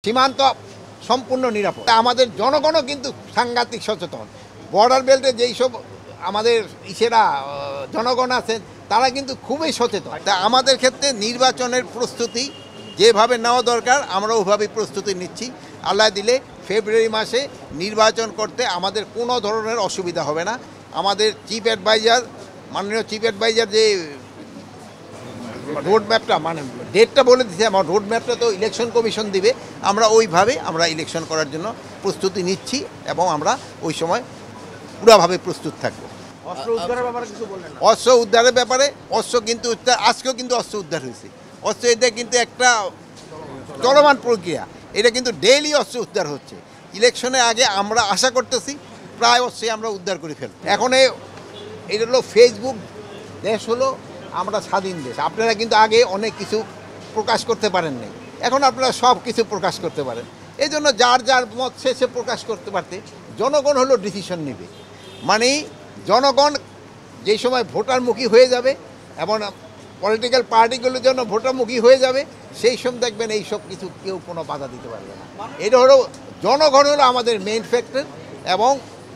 সীমান্ত সম্পূর্ণ নিরাপদ। আমাদের জনগণও কিন্তু সাংঘাতিক সচেতন। বর্ডার বেল্টে যেই সব আমাদের জনগণ আছেন তারা কিন্তু খুবই সচেতন। তা আমাদের ক্ষেত্রে নির্বাচনের প্রস্তুতি যেভাবে নেওয়া দরকার আমরা ওইভাবেই প্রস্তুতি নিচ্ছি। আল্লাহ দিলে ফেব্রুয়ারি মাসে নির্বাচন করতে আমাদের কোনো ধরনের অসুবিধা হবে না। আমাদের চিফ অ্যাডভাইজার, মাননীয় চিফ অ্যাডভাইজার যে রোড ম্যাপটা মানে ডেটটা বলে দিচ্ছে, আমার রোড ম্যাপটা তো ইলেকশন কমিশন দিবে। আমরা ওইভাবে আমরা ইলেকশন করার জন্য প্রস্তুতি নিচ্ছি এবং আমরা ওই সময় পুরোভাবে প্রস্তুত থাকবো। অস্ত্র উদ্ধারের ব্যাপারে কিছু বললেন না? অস্ত্র উদ্ধারের ব্যাপারে অস্ত্র কিন্তু আজকেও কিন্তু অস্ত্র উদ্ধার হয়েছে। অস্ত্র এটা কিন্তু একটা চলমান প্রক্রিয়া, এটা কিন্তু ডেইলি অস্ত্র উদ্ধার হচ্ছে। ইলেকশনের আগে আমরা আশা করতেছি প্রায় অস্ত্রই আমরা উদ্ধার করে ফেলব। এখন এটা হলো ফেসবুক দেশ, হলো আমরা স্বাধীন দেশ। আপনারা কিন্তু আগে অনেক কিছু প্রকাশ করতে পারেন নাই, এখন আপনারা সব কিছু প্রকাশ করতে পারেন। এই জন্য যার যার মত সে প্রকাশ করতে পারতে, জনগণ হলো ডিসিশন নেবে। মানে জনগণ যেই সময় ভোটারমুখী হয়ে যাবে এবং পলিটিক্যাল পার্টিগুলোর জন্য ভোটারমুখী হয়ে যাবে, সেই সময় দেখবেন এই সব কিছু কেউ কোনো বাধা দিতে পারবে না। এটা হলো জনগণ হলো আমাদের মেইন ফ্যাক্টর এবং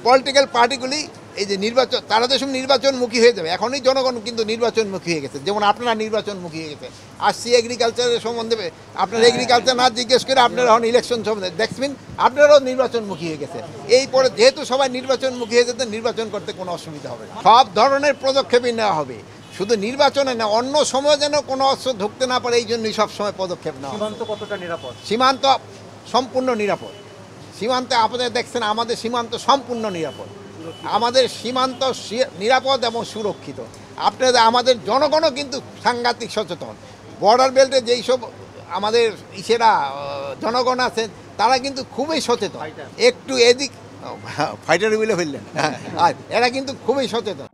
পলিটিক্যাল পার্টিগুলি এই যে নির্বাচন, তারা যে সময় নির্বাচনমুখী হয়ে যাবে, এখনই জনগণ কিন্তু নির্বাচনমুখী হয়ে গেছে। যেমন আপনারা নির্বাচনমুখী হয়ে গেছে। আসছি এগ্রিকালচারের সম্বন্ধে, আপনারা এগ্রিকালচার না জিজ্ঞেস করে আপনারা এখন ইলেকশন সম্বন্ধে দেখবেন, আপনারাও নির্বাচনমুখী হয়ে গেছে। এই পরে যেহেতু সবাই নির্বাচনমুখী হয়ে যেতে, নির্বাচন করতে কোনো অসুবিধা হবে না। সব ধরনের পদক্ষেপই নেওয়া হবে, শুধু নির্বাচনে না, অন্য সময় যেন কোনো অস্ত্র ঢুকতে না পারে এই জন্যই সবসময় পদক্ষেপ নেওয়া। সীমান্ত কতটা নিরাপদ? সীমান্ত সম্পূর্ণ নিরাপদ। সীমান্তে আপনাদের দেখছেন আমাদের সীমান্ত সম্পূর্ণ নিরাপদ। আমাদের সীমান্ত নিরাপদ এবং সুরক্ষিত। আপনাদের আমাদের জনগণও কিন্তু সাংঘাতিক সচেতন। বর্ডার বেল্টে যেই সব আমাদের জনগণ আছেন তারা কিন্তু খুবই সচেতন। একটু এদিক ফাইটার বলে ফেললেন, এরা কিন্তু খুবই সচেতন।